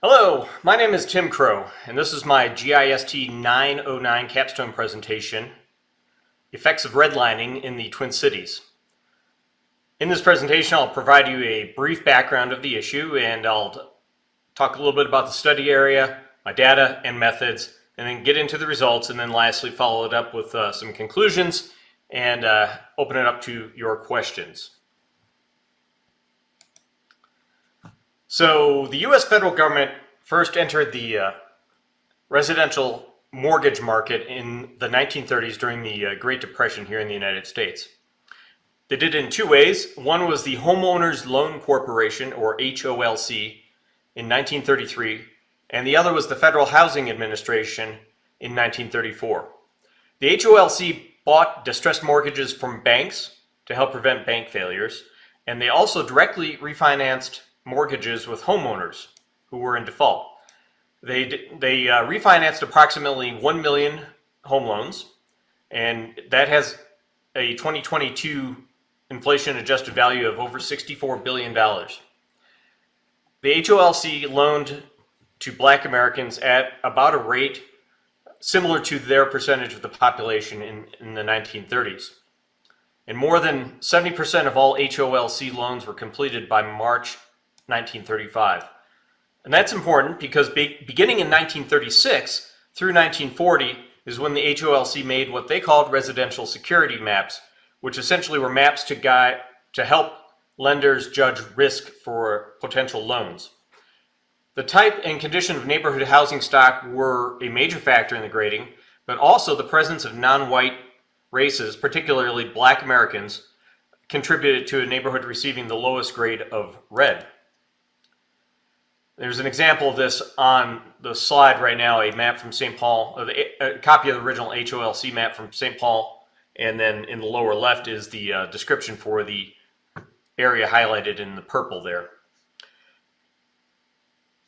Hello, my name is TimCrowe, and this is my GIST 909 capstone presentation, Effects of Redlining in the Twin Cities. In this presentation, I'll provide you a brief background of the issue, and I'll talk a little bit about the study area, my data and methods, and then get into the results, and then lastly follow it up with some conclusions and open it up to your questions. So the U.S. federal government first entered the residential mortgage market in the 1930s during the Great Depression here in the United States. They did it in two ways. One was the Homeowners Loan Corporation, or HOLC, in 1933, and the other was the Federal Housing Administration in 1934. The HOLC bought distressed mortgages from banks to help prevent bank failures, and they also directly refinanced mortgages with homeowners who were in default. They refinanced approximately 1 million home loans, and that has a 2022 inflation-adjusted value of over $64 billion. The HOLC loaned to Black Americans at about a rate similar to their percentage of the population in the 1930s. And more than 70% of all HOLC loans were completed by March 1935. And that's important because beginning in 1936 through 1940 is when the HOLC made what they called residential security maps, which essentially were maps to help lenders judge risk for potential loans. The type and condition of neighborhood housing stock were a major factor in the grading, but also the presence of non-white races, particularly Black Americans, contributed to a neighborhood receiving the lowest grade of red. There's an example of this on the slide right now, a map from St. Paul, a copy of the original HOLC map from St. Paul, and then in the lower left is the description for the area highlighted in the purple there.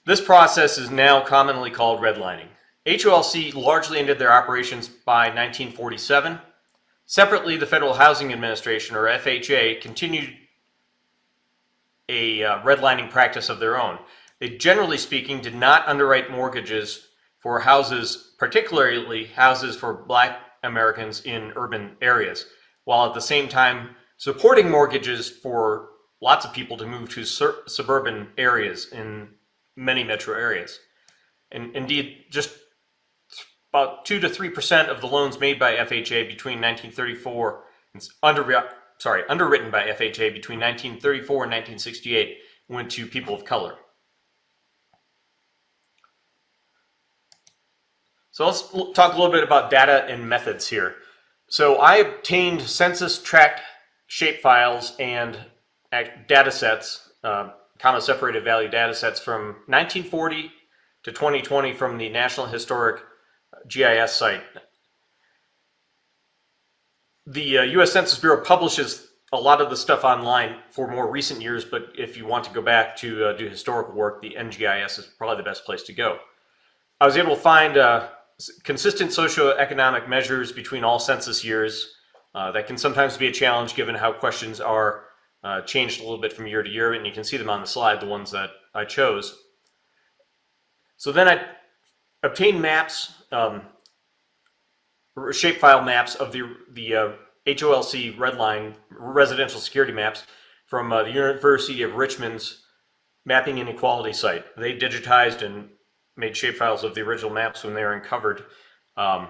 This process is now commonly called redlining. HOLC largely ended their operations by 1947. Separately, the Federal Housing Administration, or FHA, continued a redlining practice of their own. They, generally speaking, did not underwrite mortgages for houses, particularly houses for Black Americans in urban areas, while at the same time supporting mortgages for lots of people to move to suburban areas in many metro areas. And indeed, just about 2 to 3% of the loans made by FHA between 1934 and underwritten by FHA between 1934 and 1968 went to people of color. So let's talk a little bit about data and methods here. So I obtained census tract shapefiles and data sets, comma separated value data sets from 1940 to 2020 from the National Historic GIS site. The U.S. Census Bureau publishes a lot of the stuff online for more recent years, but if you want to go back to do historical work, the NGIS is probably the best place to go. I was able to find consistent socioeconomic measures between all census years. That can sometimes be a challenge given how questions are changed a little bit from year to year, and you can see them on the slide, the ones that I chose. So then I obtained maps, shapefile maps of the HOLC redline residential security maps from the University of Richmond's mapping inequality site. They digitized and made shapefiles of the original maps when they were uncovered. The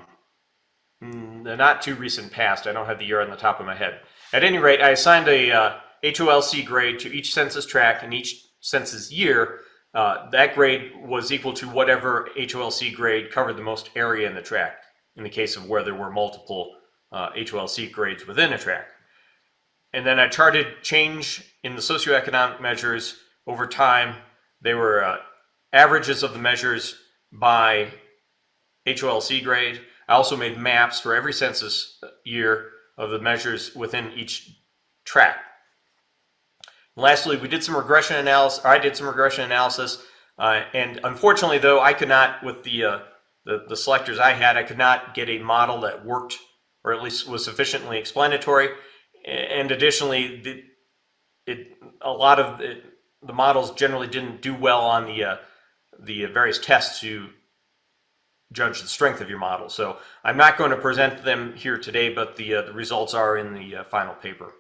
not too recent past. I don't have the year on the top of my head. At any rate, I assigned a HOLC grade to each census tract and each census year. That grade was equal to whatever HOLC grade covered the most area in the tract, in the case of where there were multiple HOLC grades within a tract. And then I charted change in the socioeconomic measures over time. They were averages of the measures by HOLC grade. I also made maps for every census year of the measures within each tract. Lastly, we did some regression analysis. I did some regression analysis, and unfortunately, though, I could not, with the selectors I had, I could not get a model that worked, or at least was sufficiently explanatory. And additionally, a lot of the models generally didn't do well on the the various tests to judge the strength of your model. So I'm not going to present them here today, but the results are in the final paper.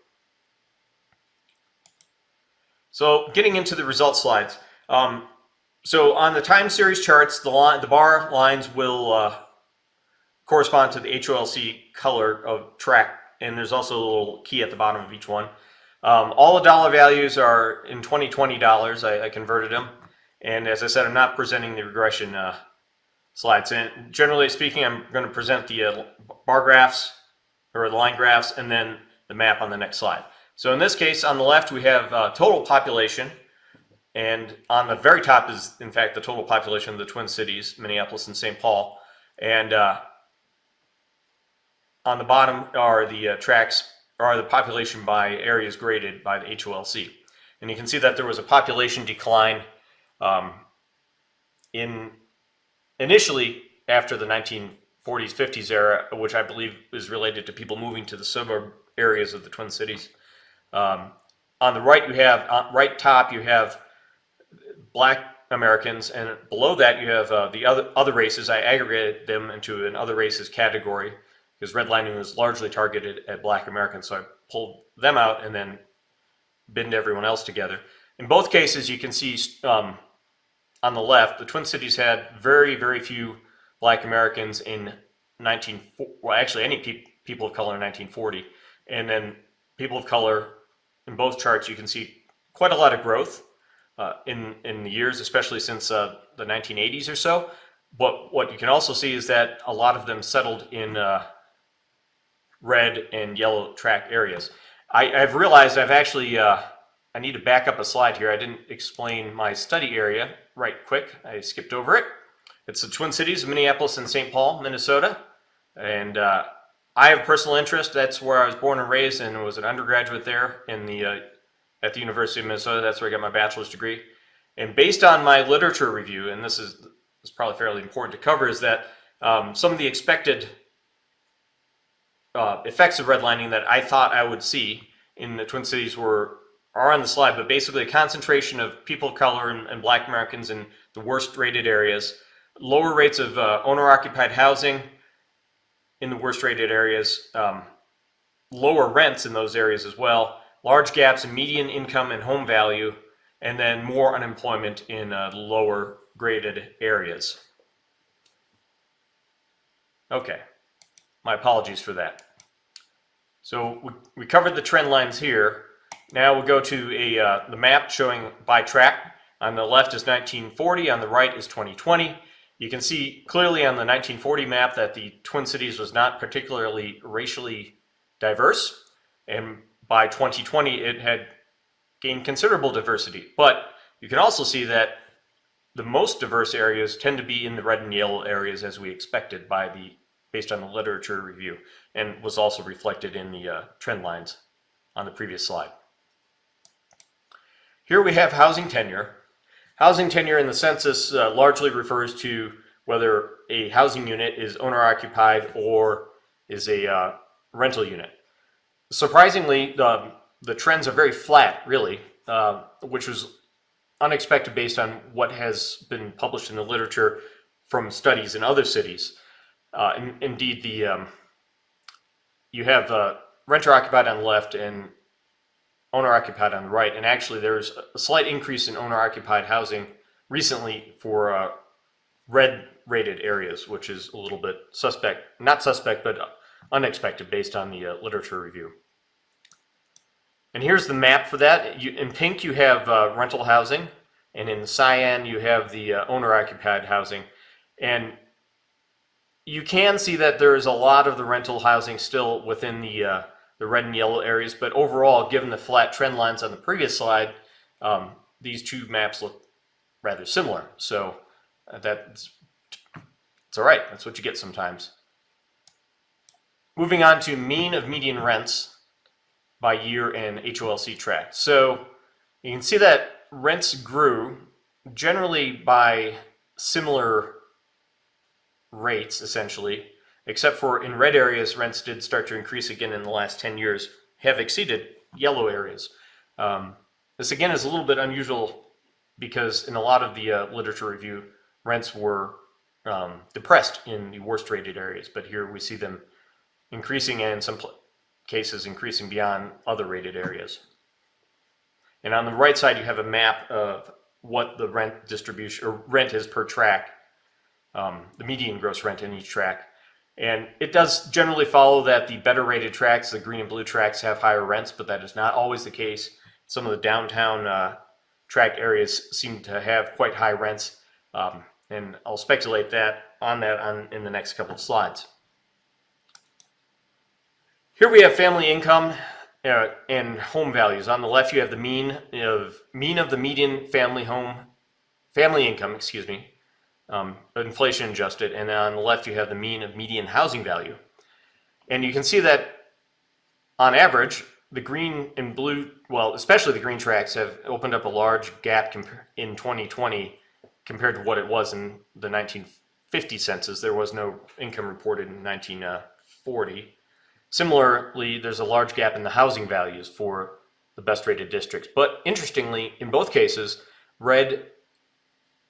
So getting into the results slides. So on the time series charts, the bar lines will correspond to the HOLC color of track, and there's also a little key at the bottom of each one. All the dollar values are in 2020 dollars. I converted them, and as I said, I'm not presenting the regression slides. And generally speaking, I'm going to present the bar graphs or the line graphs, and then the map on the next slide. So in this case, on the left, we have total population, and on the very top is, in fact, the total population of the Twin Cities, Minneapolis and St. Paul. And on the bottom are the tracks, or the population by areas graded by the HOLC. And you can see that there was a population decline initially after the 1940s, 50s era, which I believe is related to people moving to the suburb areas of the Twin Cities. On the right, you have right top, you have Black Americans, and below that you have the other races. I aggregated them into an other races category because redlining was largely targeted at Black Americans, so I pulled them out and then binned everyone else together. In both cases, you can see on the left, the Twin Cities had very, very few Black Americans in any people of color in 1940, and then people of color in both charts. You can see quite a lot of growth in the years, especially since the 1980s or so. But what you can also see is that a lot of them settled in red and yellow track areas. I've realized I've actually I need to back up a slide here. I didn't explain my study area right quick. I skipped over it. It's the Twin Cities of Minneapolis and St. Paul, Minnesota. And I have personal interest. That's where I was born and raised, and was an undergraduate there at the University of Minnesota. That's where I got my bachelor's degree. And based on my literature review, and this is probably fairly important to cover, is that some of the expected effects of redlining that I thought I would see in the Twin Cities are on the slide, but basically a concentration of people of color and Black Americans in the worst rated areas, lower rates of owner-occupied housing in the worst rated areas, lower rents in those areas as well, large gaps in median income and home value, and then more unemployment in lower graded areas. Okay, my apologies for that. So we covered the trend lines here. Now we'll go to the map showing by track. On the left is 1940, on the right is 2020. You can see clearly on the 1940 map that the Twin Cities was not particularly racially diverse, and by 2020 it had gained considerable diversity. But you can also see that the most diverse areas tend to be in the red and yellow areas, as we expected based on the literature review, and was also reflected in the trend lines on the previous slide. Here we have housing tenure. Housing tenure in the census largely refers to whether a housing unit is owner-occupied or is a rental unit. Surprisingly, the trends are very flat, really, which was unexpected based on what has been published in the literature from studies in other cities. Indeed, you have renter-occupied on the left and owner-occupied on the right, and actually there's a slight increase in owner-occupied housing recently for red-rated areas, which is a little bit not suspect, but unexpected based on the literature review. And here's the map for that. In pink you have rental housing, and in cyan you have the owner-occupied housing. And you can see that there is a lot of the rental housing still within the red and yellow areas, but overall, given the flat trend lines on the previous slide, these two maps look rather similar. So it's all right. That's what you get sometimes. Moving on to mean of median rents by year and HOLC tract. So you can see that rents grew generally by similar rates, essentially, except for in red areas, rents did start to increase again in the last 10 years, have exceeded yellow areas. This again is a little bit unusual because in a lot of the literature review, rents were depressed in the worst rated areas, but here we see them increasing and in some cases increasing beyond other rated areas. And on the right side, you have a map of what the rent distribution or rent is per tract, the median gross rent in each tract. And it does generally follow that the better rated tracts, the green and blue tracts, have higher rents, but that is not always the case. Some of the downtown tract areas seem to have quite high rents, and I'll speculate on that in the next couple of slides. Here we have family income and home values. On the left, you have the mean of the median family income, excuse me, inflation adjusted, and on the left you have the mean of median housing value. And you can see that on average, the green and blue, well, especially the green tracts, have opened up a large gap in 2020 compared to what it was in the 1950 census. There was no income reported in 1940. Similarly, there's a large gap in the housing values for the best rated districts. But interestingly, in both cases, red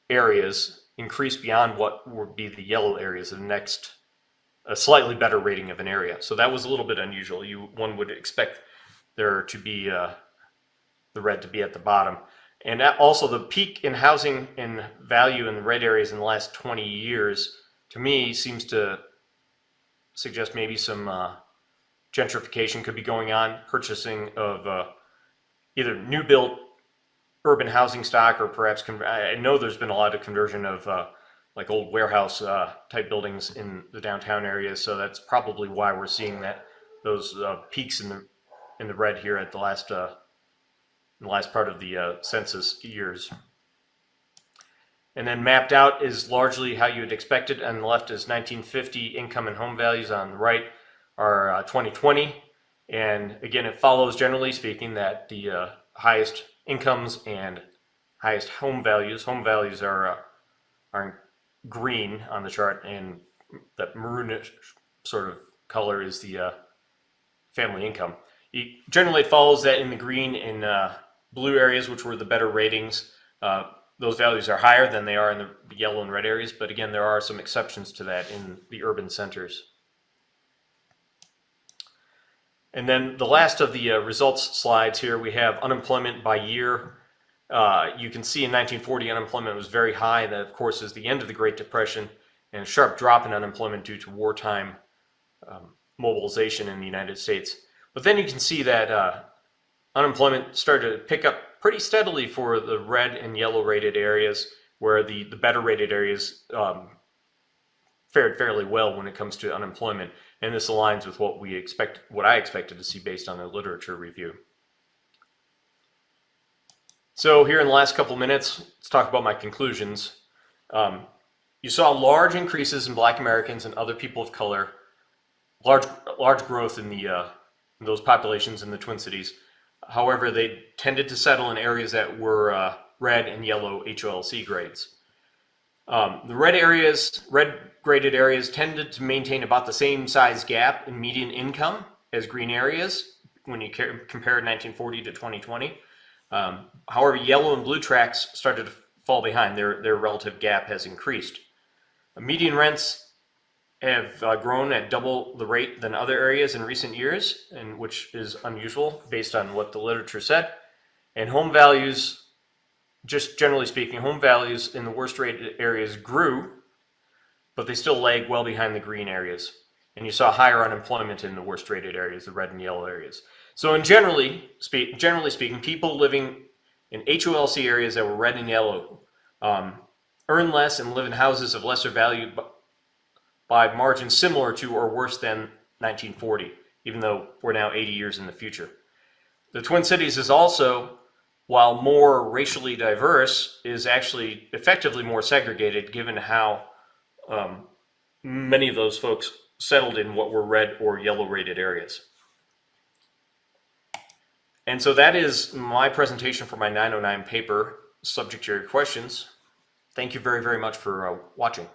areas increase beyond what would be the yellow areas of the next, a slightly better rating of an area. So that was a little bit unusual. One would expect there to be the red to be at the bottom. And also the peak in housing and value in the red areas in the last 20 years, to me, seems to suggest maybe some gentrification could be going on, purchasing of either new built urban housing stock, or perhaps I know there's been a lot of conversion of like old warehouse type buildings in the downtown areas, so that's probably why we're seeing those peaks in the red here at the last part of the census years. And then mapped out is largely how you would expect it. On the left is 1950 income and home values. On the right are 2020, and again, it follows, generally speaking, that the highest incomes and highest home values are green on the chart, and that maroonish sort of color is the family income. Generally, it follows that in the green and blue areas, which were the better ratings, those values are higher than they are in the yellow and red areas, but again, there are some exceptions to that in the urban centers. And then the last of the results slides here, we have unemployment by year. You can see in 1940 unemployment was very high. That, of course, is the end of the Great Depression, and a sharp drop in unemployment due to wartime mobilization in the United States. But then you can see that unemployment started to pick up pretty steadily for the red and yellow rated areas, where the better rated areas fared fairly well when it comes to unemployment. And this aligns with what I expected to see based on the literature review. So here in the last couple minutes, let's talk about my conclusions. You saw large increases in Black Americans and other people of color, large growth in those populations in the Twin Cities. However, they tended to settle in areas that were red and yellow HOLC grades. The red graded areas tended to maintain about the same size gap in median income as green areas when you compare 1940 to 2020. However, yellow and blue tracts started to fall behind. Their relative gap has increased. Median rents have grown at double the rate than other areas in recent years, and which is unusual based on what the literature said. And home values, just generally speaking, home values in the worst rated areas grew, but they still lag well behind the green areas. And you saw higher unemployment in the worst rated areas, the red and yellow areas. So generally speaking, people living in HOLC areas that were red and yellow earn less and live in houses of lesser value by margins similar to or worse than 1940, even though we're now 80 years in the future. The Twin Cities is also, while more racially diverse, is actually effectively more segregated, given how many of those folks settled in what were red or yellow rated areas. And so that is my presentation for my 909 paper, subject to your questions. Thank you very, very much for watching.